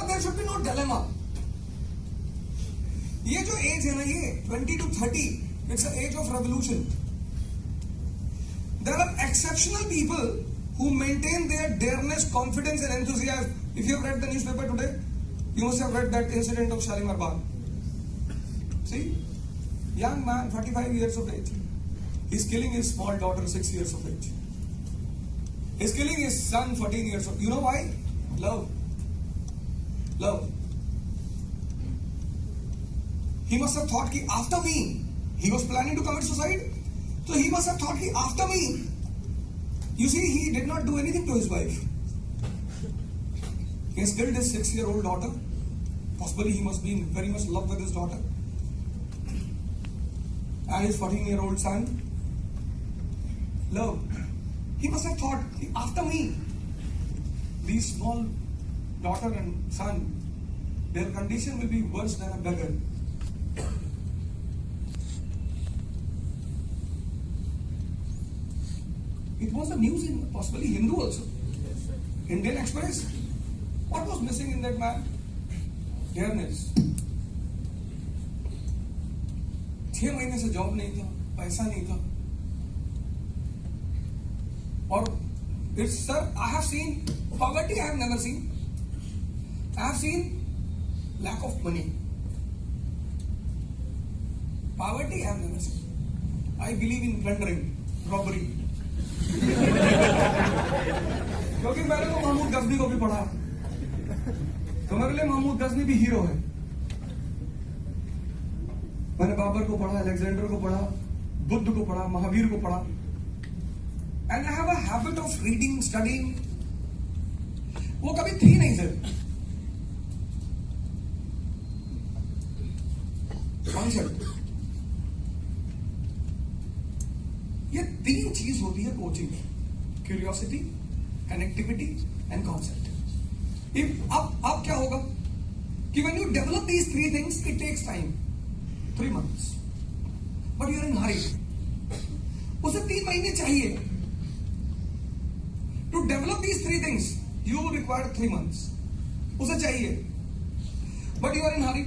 there should be no dilemma. ये जो as है ना, ये 20 to 30, it's an age of revolution. There are exceptional people who maintain their dareness, confidence and enthusiasm. If you have read the newspaper today, you must have read that incident of Shalimar Bagh. See, young man, 45 years of age, he's killing his small daughter, 6 years of age. He's killing his son, 14 years old. You know why? Love. Love. He must have thought that after me, he was planning to commit suicide. So he must have thought that after me, you see, he did not do anything to his wife. He has killed his 6-year-old daughter. Possibly he must be in very much love with his daughter. And his 14-year-old son. Love. He must have thought, after me, these small daughter and son, their condition will be worse than a beggar. It was the news in possibly Hindu also. Indian Express. What was missing in that man? Dareness. 6 महीने से job नहीं था, पैसा नहीं था. Or it's, sir, I have seen poverty. I have never seen. I have seen lack of money. Poverty I have never seen. I believe in plundering, robbery. क्योंकि मैंने तो महमूद गजनी को भी पढ़ा, तो मेरे लिए महमूद गजनी भी हीरो है. मैंने बाबर को पढ़ा, अलेक्जेंडर को पढ़ा, बुद्ध को पढ़ा, महावीर को पढ़ा. And I have a habit of reading, studying. वो कभी थी नहीं सर. कॉन्सेप्ट. ये 3 चीज होती है कोचिंग में: क्यूरियोसिटी, कनेक्टिविटी एंड कॉन्सेप्ट. अब क्या होगा कि when you develop these 3 things, it takes time, 3 months, but you are in hurry. उसे 3 महीने चाहिए. To develop these 3 things, you require 3 months. उसे चाहिए, but you are in hurry.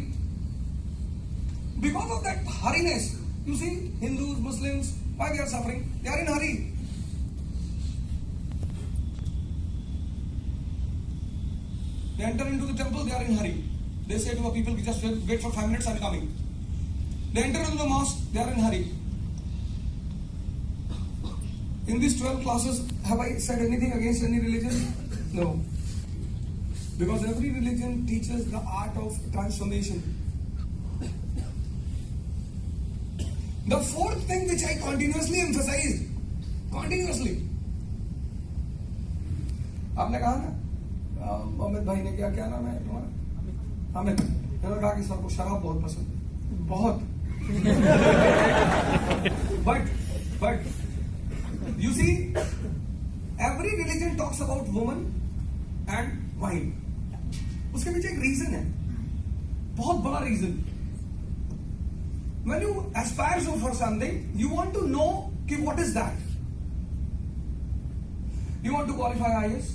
Because of that hurriness, you see, Hindus, Muslims, why they are suffering? They are in hurry. They enter into the temple, they are in hurry. They say to the people, just wait for 5 minutes, I'm coming. They enter into the mosque, they are in hurry. In these 12 classes, have I said anything against any religion? No. Because every religion teaches the art of transformation. The 4th thing which I continuously emphasize, आपने कहा ना, अमित भाई ने क्या नाम है तुम्हारा? अमित. मैंने कहा कि सर को शराब बहुत पसंद है, बहुत. But you see, every religion talks about woman and wine. उसके पीछे एक रीजन है, बहुत बड़ा reason. When you aspire for something, you want to know what is that. You want to qualify IAS,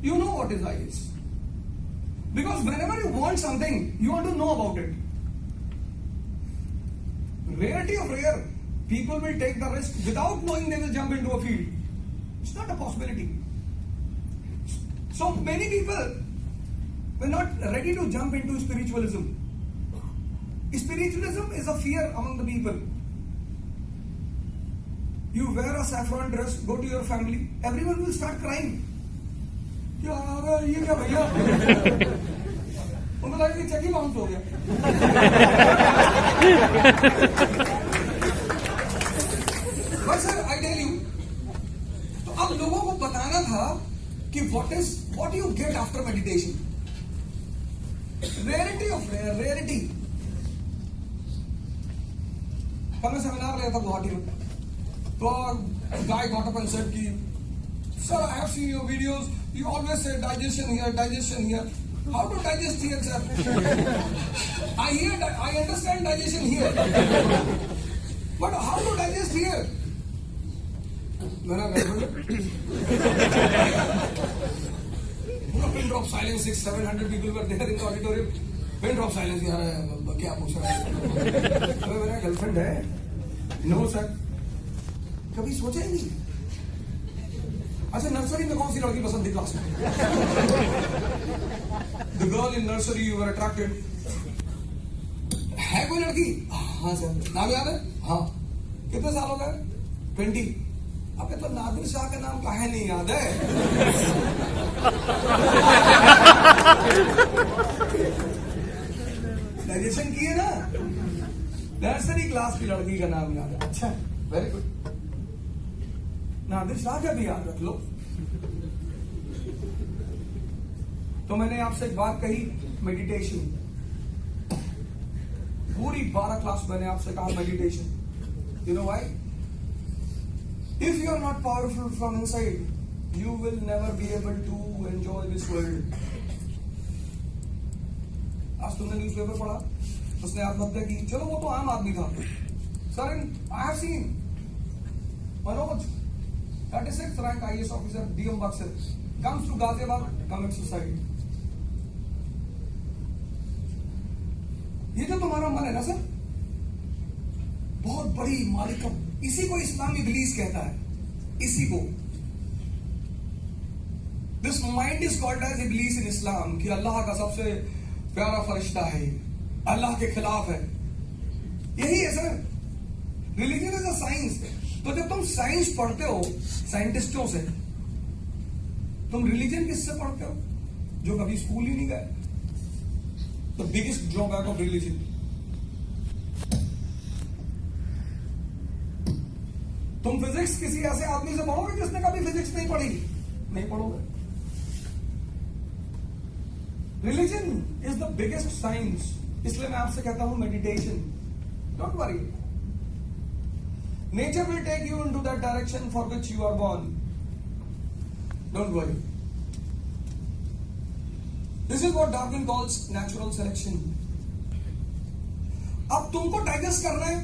you know what is IAS. Because whenever you want something, you want to know about it. Rarity of rare, people will take the risk without knowing they will jump into a field. It's not a possibility. So many people were not ready to jump into spiritualism. Spiritualism is a fear among the people. You wear a saffron dress, go to your family, everyone will start crying. यार ये क्या भैया? उनको लगा कि check ही bounce हो गया. But sir, I tell you, तो अब लोगों को बताना था कि what you get after meditation. Rarity of rare, rarity. कल मैं सेमिनार लिया था गुवाहाटी में, तो guy got up and said कि sir, I have seen your videos, you always say digestion here. How to digest here, sir? I understand digestion here, but how to digest here? मैंने पूरा pin drop silence. 600-700 people were there in the auditorium. Pin drop silence. यार क्या पूछ रहा है? अबे मेरा girlfriend है. No sir. कभी सोचा ही नहीं. अच्छा नर्सरी में कौन सी लड़की पसंद थी क्लास में? The girl in nursery you were attracted. है कोई लड़की? हाँ सर. नाम याद है? हाँ. कितने साल हो गए? 20. अबे तो नादिर शाह का नाम काहे नहीं याद है? डाइजेशन किए ना? नर्सरी क्लास की लड़की का नाम याद है. अच्छा वेरी गुड. नादिर शाह का भी याद रख लो. तो मैंने आपसे एक बात कही, मेडिटेशन. पूरी 12 क्लास मैंने आपसे कहा meditation. You know why? If you are not powerful from inside, you will never be able to enjoy this world. आज तुमने न्यूज़पेपर पढ़ा, उसने आत्महत्या की. चलो वो तो आम आदमी था. Sir, I have seen Manoj, 36th rank IAS officer, DM Buxer, comes to Ghaziabad, commits suicide. ये जो तुम्हारा मन है ना सर, बहुत बड़ी मालिक, इसी को इस्लामी इब्लीस कहता है. इसी को this mind is called as Iblis in Islam, कि अल्लाह का सबसे प्यारा फरिश्ता है, अल्लाह के खिलाफ है. यही है sir. Religion is a science. तो जब तुम साइंस पढ़ते हो साइंटिस्टों से, तुम रिलीजन किससे पढ़ते हो? जो कभी स्कूल ही नहीं गए. The biggest drawback of religion. तुम फिजिक्स किसी ऐसे आदमी से पढ़ोगे जिसने कभी फिजिक्स नहीं पढ़ी? नहीं पढ़ोगे. Religion is the biggest science. इसलिए मैं आपसे कहता हूं meditation. Don't worry. Nature will take you into that direction for which you are born. Don't worry. This is what Darwin calls natural selection. अब तुमको डाइजेस्ट करना है,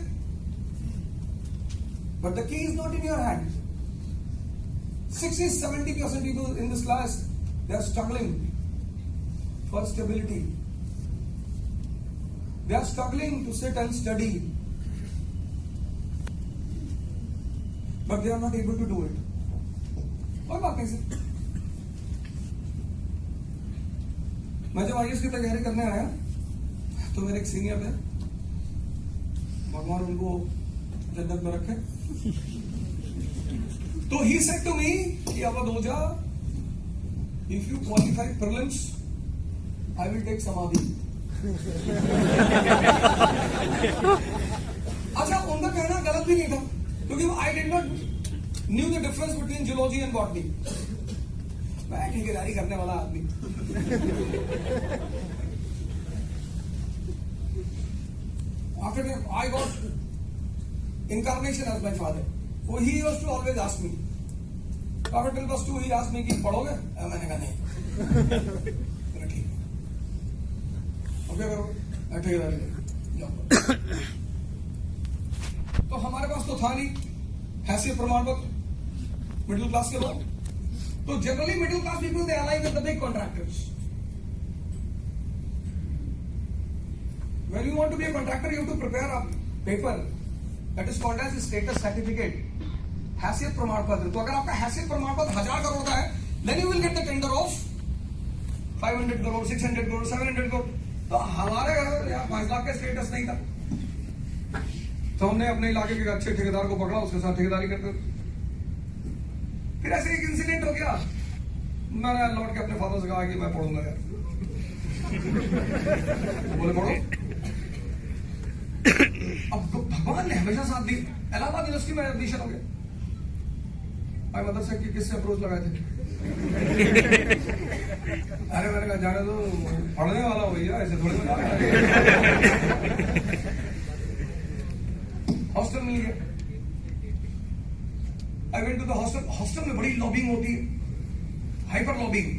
but the key is not in your hand. 60-70% people in this class, they are struggling for stability. They are struggling to sit and study, but they are not able to do it. कोई बात नहीं sir. मैं जब IAS की तैयारी करने आया तो मेरे एक सीनियर थे, भगवान उनको जन्नत में रखे. तो he said to me कि अवधोजा, if you qualify prelims, I will take समाधि. अच्छा उनका कहना गलत भी नहीं था, क्योंकि I did not knew the difference between zoology and botany. मैं ठेकेदारी करने वाला आदमी. After that, I got incarnation as my father. So he used to always ask me. After till +2 he asked me कि पढ़ोगे? मैंने कहा नहीं. ठीक. अब क्या करोगे? ठेकेदारी. तो हमारे पास तो था नहीं हैसियत प्रमाण पत्र. मिडिल क्लास के लोग. तो generally middle class people they align with the big contractors. When you want to be a contractor, you have to prepare a paper that is called as status certificate. हैसियत प्रमाण पत्र. तो अगर आपका हैसियत प्रमाण पत्र 1000 करोड़ का है, then you will get the tender of 500 crore, 600 crore, 700 crore. तो हमारे घर यहाँ 5 लाख का स्टेटस नहीं था. तो हमने अपने इलाके के अच्छे ठेकेदार को पकड़ा, उसके साथ ठेकेदारी करते. फिर ऐसे एक इंसिडेंट हो गया. मैंने लौट के अपने फादर से कहा कि मैं पढ़ूंगा यार. बोले पढ़ो. अब भगवान ने हमेशा साथ दी. इलाहाबाद यूनिवर्सिटी में एडमिशन हो गया. भाई मदरसा की किससे अप्रोच लगाए थे? अरे मैंने कहा जाने दो, पढ़ने वाला हो भैया, ऐसे थोड़ी मजा. हॉस्टल मिल गया. I went to the hostel. Hostel में बड़ी लॉबिंग होती है, hyper lobbying.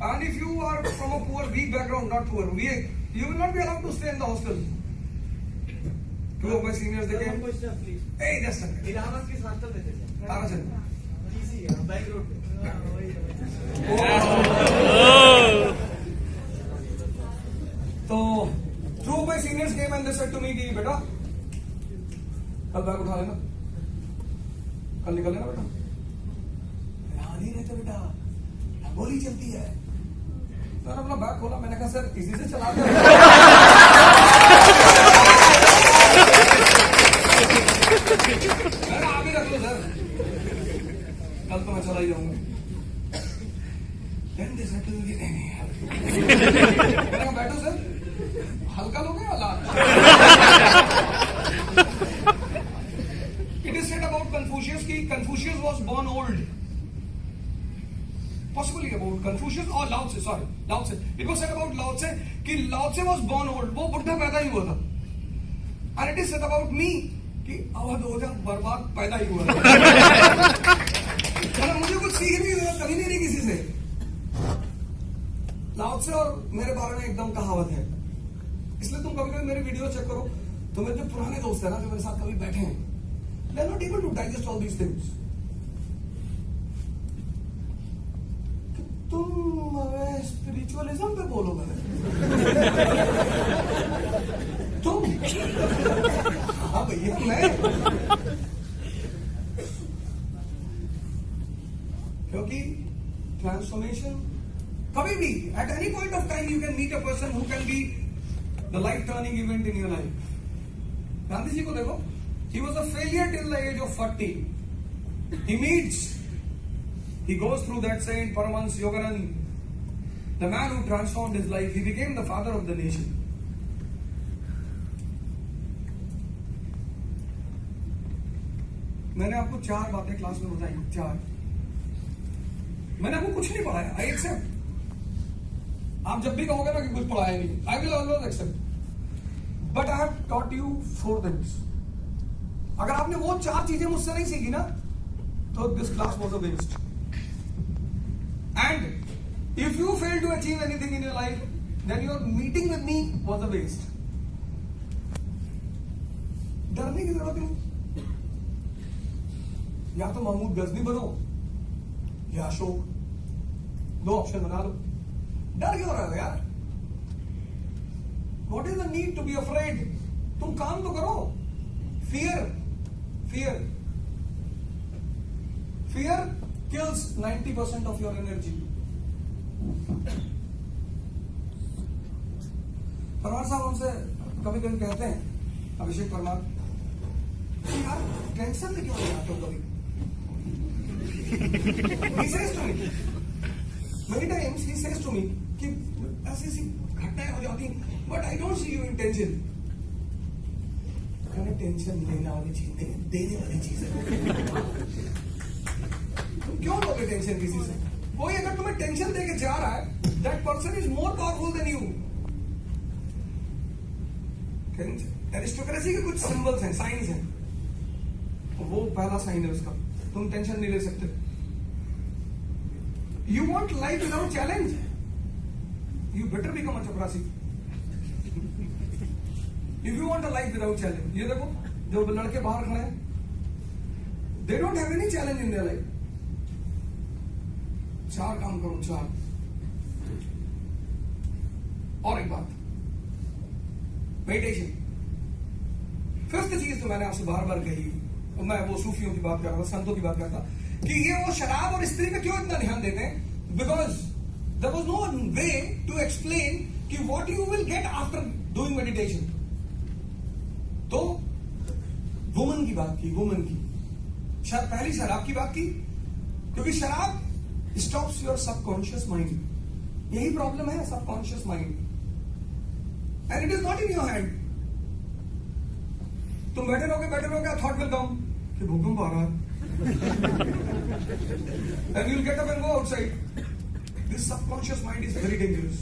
And if you are from a poor weak background, not poor, weak, you will not be allowed to stay in the hostel. Two of my seniors, they came. Hey, just a minute. Allahabad किस hostel में थे? ताराचंद. इसी है, back road पे. Oh. कल bag उठा लेना, कल निकल लेना बेटा। ध्यान ही रहता बेटा, गोली चलती है। मैंने अपना बैग खोला, मैंने कहा सर इसी से चला दो। आप ही रख लो सर, कल तो मैं चला ही जाऊंगा। नहीं मैंने कहा बैठो सर, हल्का लोगे या लाल? It is said about Confucius कि Confucius was born old. Possibly about Confucius or Lao Tse, sorry, Lao Tse. It was said about Lao Tse कि Lao Tse was born old. वो बुढ़ा पैदा ही हुआ था. And it is said about me कि अवध ओझा बर्बाद पैदा ही हुआ था. मतलब मुझे कुछ सीखने की जरूरत कभी नहीं रही किसी से. लाओ त्से और मेरे बारे में एकदम कहावत है. इसलिए तुम कभी कभी मेरे वीडियो चेक करो तो मेरे जो पुराने दोस्त है ना, जो मेरे साथ कभी बैठे हैं, they are not able to digest all these things. तुम स्पिरिचुअलिज्म पे बोलोगे तुम? हाँ भैया मैं, क्योंकि ट्रांसफॉर्मेशन कभी भी at any point of time you can meet a person who can be the life turning event in your life. Gandhi ji को देखो, he was a failure till the age of 40. He goes through that saint Paramahansa Yogananda, the man who transformed his life. He became the father of the nation. मैंने आपको 4 बातें class में बताई, 4. मैंने आपको कुछ नहीं पढ़ाया, आई एक्सेप्ट. आप जब भी कहोगे ना कि कुछ पढ़ाया नहीं, I will always accept. But I have taught you 4 things. अगर आपने वो 4 चीजें मुझसे नहीं सीखी ना, तो this class was a waste. And if you fail to achieve anything in your life, then your meeting with me was a waste. डरने की जरूरत नहीं. या तो महमूद गजनी बनो या अशोक, 2 ऑप्शन बना लो. डर क्यों रहे हो यार? What is the need to be afraid? तुम काम तो करो. Fear kills 90% of your energy. Parmar साहब हमसे कभी कभी कहते हैं, अभिषेक परमार, यार टेंशन में क्यों नहीं आते हो कभी? He says to me, many times he says to me कि ऐसी सी घटनाएं हो जाती हैं, but I don't see you in tension. कहने टेंशन लेने वाली चीज नहीं, देने वाली चीज है. तुम क्यों लोगे टेंशन किसी से? कोई अगर तुम्हें टेंशन देके जा रहा है, that person is more powerful than you. Aristocracy के कुछ सिंबल्स हैं, साइंस हैं. वो पहला साइन है उसका. तुम टेंशन नहीं ले सकते. You want life without challenge? You better become a chaprasi. If you want a life without challenge, ये देखो जो लड़के बाहर खड़े हैं, they don't have any challenge in their life. 4 काम करो, 4. और एक बात, मेडिटेशन. 5th चीज तो मैंने आपसे बार बार कही, और मैं वो सूफियों की बात कर रहा था, संतों की बात करता कि ये वो शराब और स्त्री पे क्यों इतना ध्यान देते हैं? Because there was no way to explain कि what you will get after doing meditation. तो वुमन की बात की, वुमन की पहली शराब की बात की, क्योंकि शराब स्टॉप्स योर सबकॉन्शियस माइंड. यही प्रॉब्लम है, subconscious mind. And it is not in your hand. तुम बैठे रहोगे, थॉट विल कम कि भूकंप आ रहा है. And you'll get up and go outside. This subconscious mind is very dangerous.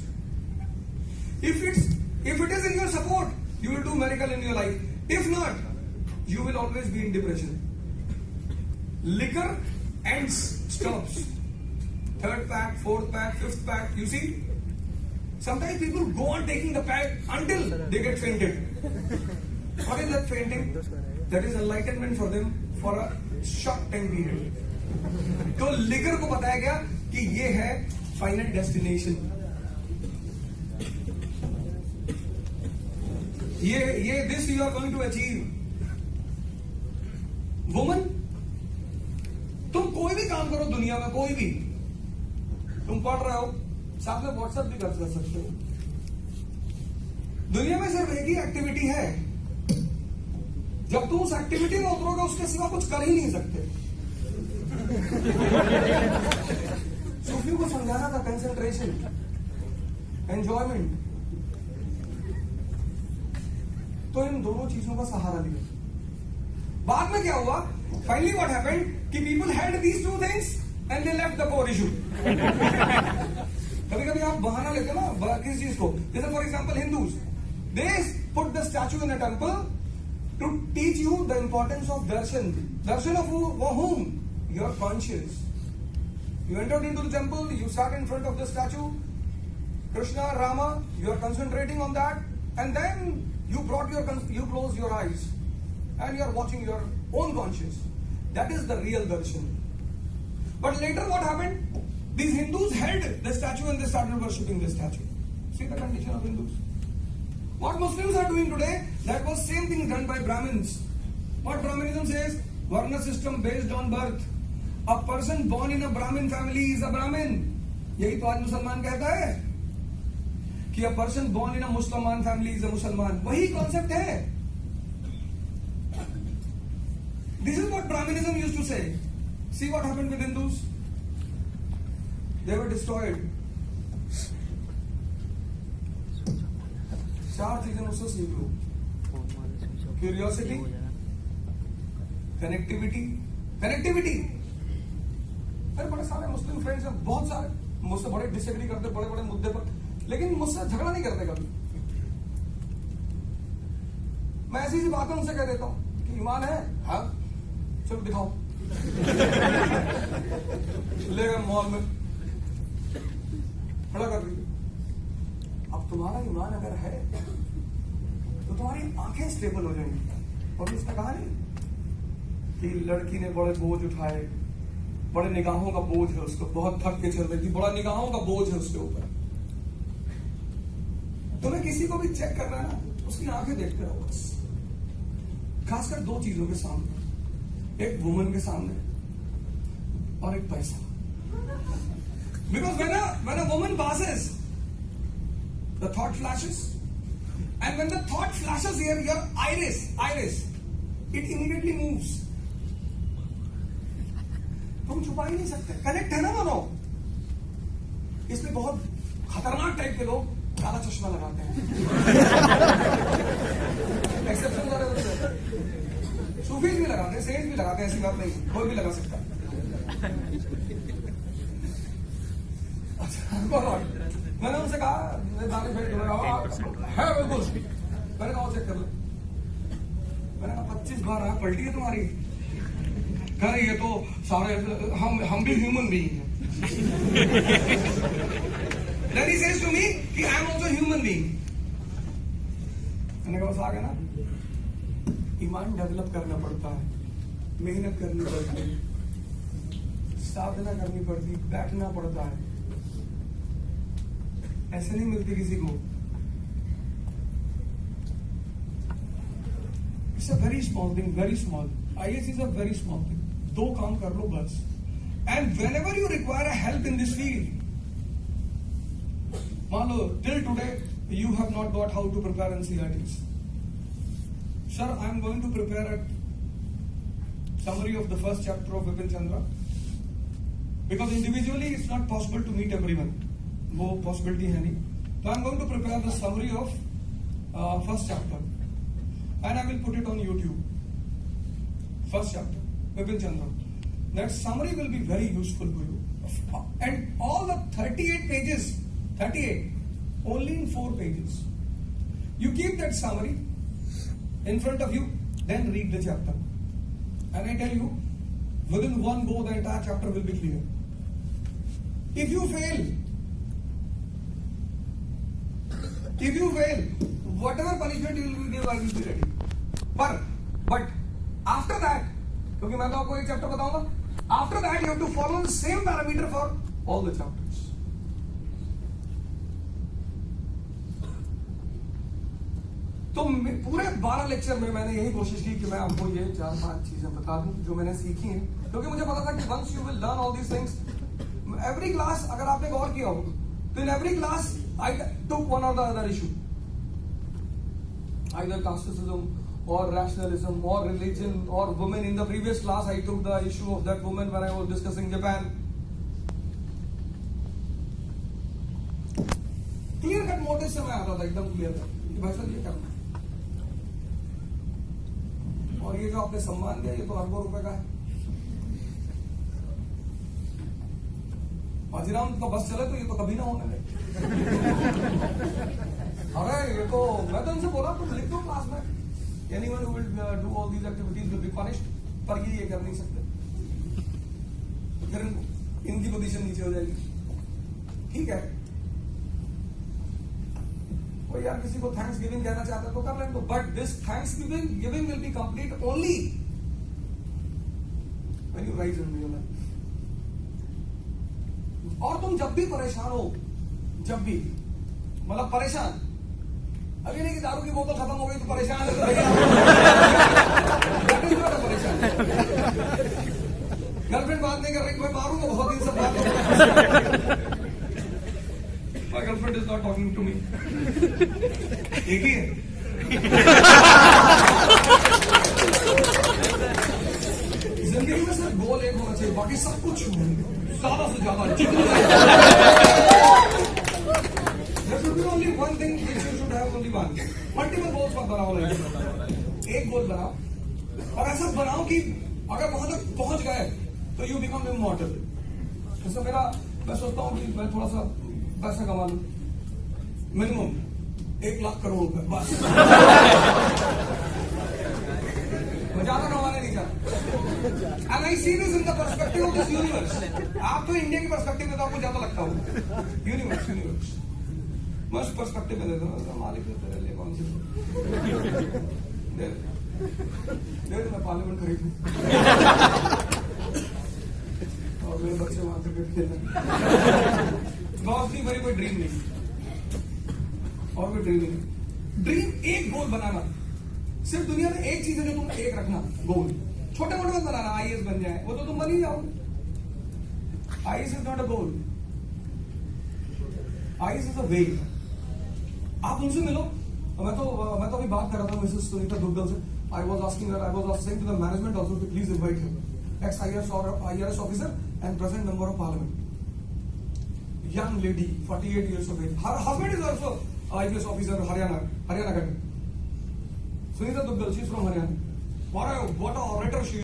If it is in your support, you will do miracle in your life. If not, you will always be in depression. Liquor ends, stops. 3rd pack, 4th pack, 5th pack. You see, sometimes people go on taking the pack until they get fainted. What is that fainting? That is enlightenment for them for a short time period. तो लिकर को बताया गया कि ये है final destination. ये this you are going to achieve. Woman, तुम कोई भी काम करो दुनिया में, कोई भी, तुम पढ़ रहे हो, साथ में व्हाट्सएप भी कर सकते हो। दुनिया में सिर्फ एक ही एक्टिविटी है, जब तुम उस एक्टिविटी में उतरोगे उसके सिवा कुछ कर ही नहीं सकते। सूफियों को समझाना था कंसंट्रेशन, एंजॉयमेंट, तो इन दोनों चीजों का सहारा लिया। बाद में क्या हुआ? फाइनली व्हाट हैपेंड कि people had these two things and they left the core issue. कभी कभी आप बहाना लेते हो ना किस चीज को, जैसे for example Hindus, they put the statue in a temple to teach you the importance of darshan. Darshan of whom? Your conscience. You entered into the temple, you sat in front of the statue, Krishna, Rama, you are concentrating on that, and then you close your eyes and you are watching your own conscience. That is the real darshan. But later what happened? These Hindus held the statue and they started worshipping the statue. See the condition of Hindus. What Muslims are doing today, that was same thing done by Brahmins. What Brahmanism says? Varna system based on birth. A person born in a Brahmin family is a Brahmin. यही तो आज मुसलमान कहता है कि a person born in a Musliman family is a Musliman. वही concept है। This is what Brahminism used to say. See what happened with Hindus? They were destroyed. चार चीजें मुझसे सीख लो: क्यूरियोसिटी, कनेक्टिविटी। अरे बड़े सारे मुस्लिम फ्रेंड्स हैं, बहुत सारे, मुझसे बड़े डिसएग्री करते बड़े बड़े मुद्दे पर, लेकिन मुझसे झगड़ा नहीं करते कभी। मैं ऐसी बातें उनसे कह देता हूं कि ईमान है, हाँ चलो दिखाओ। ले गए मॉल में, खड़ा कर दी। अब तुम्हारा ईमान अगर है तो तुम्हारी आंखें स्टेबल हो जाएंगी। और उसने कहा नहीं कि लड़की ने बड़े बोझ उठाए, बड़े निगाहों का बोझ है उसको, बहुत थक के चल रही थी, बड़ा निगाहों का बोझ है उसके ऊपर। तुम्हें किसी को भी चेक करना है ना, उसकी आंखें देखते रहो बस। खासकर दो चीजों के सामने, एक वुमन के सामने और एक पैसा। Because when a woman passes, the thought flashes, and when the thought flashes here, your iris, it immediately moves. तुम छुपा ही नहीं सकते, कनेक्ट है ना दोनों। इसमें बहुत खतरनाक टाइप के लोग काला चश्मा लगाते हैं। एक्सेप्शन सारे होते हैं, सूफीज भी लगाते हैं, सेंट्स भी लगाते हैं, ऐसी बात नहीं, कोई भी लगा सकता है। मैंने उनसे कहा है बिल्कुल, मैंने कहा चेक कर लो। मैंने कहा 25 बार आंख पलटी है तुम्हारी। कह रही है तो सारे हम भी ह्यूमन बीइंग हैं। Then he says to me कि I am also human being. मैंने कहा आ गया ना, ईमान डेवलप करना पड़ता है, मेहनत करनी पड़ती है, साधना करनी पड़ती, बैठना पड़ता है, ऐसे नहीं मिलती किसी को। It's a very small thing, very small. IAS is a very small thing. 2 काम कर लो बस। And whenever you require a help in this field, मान लो till today you have not got how to prepare NCERTs. Sir, I am going to prepare a summary of the first chapter of Vipin Chandra, because individually it's not possible to meet everyone. वो possibility है नहीं। So I am going to prepare the summary of first chapter, and I will put it on YouTube. First chapter, Vipin Chandra. That summary will be very useful to you. And all the 38 pages, 38, only in 4 pages. You keep that summary in front of you, then read the chapter. And I tell you, within one go, the entire chapter will be clear. If you fail, whatever punishment you will give, I will be ready. But after that, क्योंकि मैं तो आपको एक chapter बताऊंगा, after that you have to follow the same parameter for all the chapters. तो पूरे 12 lecture में मैंने यही कोशिश की कि मैं आपको ये 4-5 चीजें बता दूं जो मैंने सीखी हैं, क्योंकि मुझे पता था कि once you will learn all these things, every class, अगर आपने गौर किया हो तो in every class I took one or the other issue, either casteism or rationalism or religion or women. In the previous class I took the issue of that woman when I was discussing Japan. Clear cut motive से मैं आता था, एकदम clear था कि भाई साहब ये करना है, और ये जो आपने सम्मान दिया ये तो अरबों रुपए का है। बाजीराम का बस चले तो ये तो कभी ना होने लगे। अरे ये तो मैं तो इनसे बोला तुम लिख दो क्लास में, anyone who will do all these activities will be punished, पर ये कर नहीं सकते, फिर इनकी पोजीशन नीचे हो जाएगी। ठीक है, कोई यार किसी को थैंक्स गिविंग कहना चाहता है तो कर लें, तो but this thanks giving will be complete only when you rise in your life. और तुम जब भी परेशान हो, जब भी मतलब परेशान, अभी नहीं कि दारू की बोतल खत्म हो गई तो परेशान है, तो परेशान गर्लफ्रेंड बात नहीं कर रही, मैं मारूंगा बहुत दिन से बात। My girlfriend is not talking to me. एक ही है। जिंदगी में सिर्फ गोल एक होना चाहिए, बाकी सब कुछ ज्यादा से ज्यादा। There should be only one thing which you should have only one. Multiple goals मत बनाओ लाइफ में, एक गोल बनाओ और ऐसा बनाओ कि अगर वहां तक पहुंच गए तो यू बिकम इमॉर्टल। जैसे मैं सोचता हूँ कि मैं थोड़ा सा पैसा कमा लूं, मिनिमम 1 लाख करोड़ रुपए बस। मैं ज्यादा कमाने नहीं चाहता। And I see this in the perspective of this universe. आप तो इंडिया की पर्सपेक्टिव में तो आपको ज्यादा लगता होगा, यूनिवर्स मैं उस पर्सपेक्टिव में देता हूँ, मालिक तेरे लिए कौन सी दे मैं पार्लियामेंट खरीदूं और मेरे बच्चे वहां क्रिकेट खेलें। बहुत नहीं, मेरी कोई ड्रीम नहीं, और कोई ड्रीम नहीं। ड्रीम एक गोल बनाना, सिर्फ दुनिया में एक चीज है जो तुम एक रखना गोल, छोटे मोटे मत बनाना। आईएएस बन जाए वो तो तुम बन ही जाओ। IAS is not a goal, IAS is a way. आप उनसे मिलो, मैं तो अभी बात कर रहा था मिसेस सुनीता दुग्गल से। I was asking to the management also to please invite him, ex IAS officer and present member of parliament, young lady, 48 years of age. Her husband is also IAS officer, Haryana Cabinet. Sunita Duggal, she is from Haryana. What a orator she is.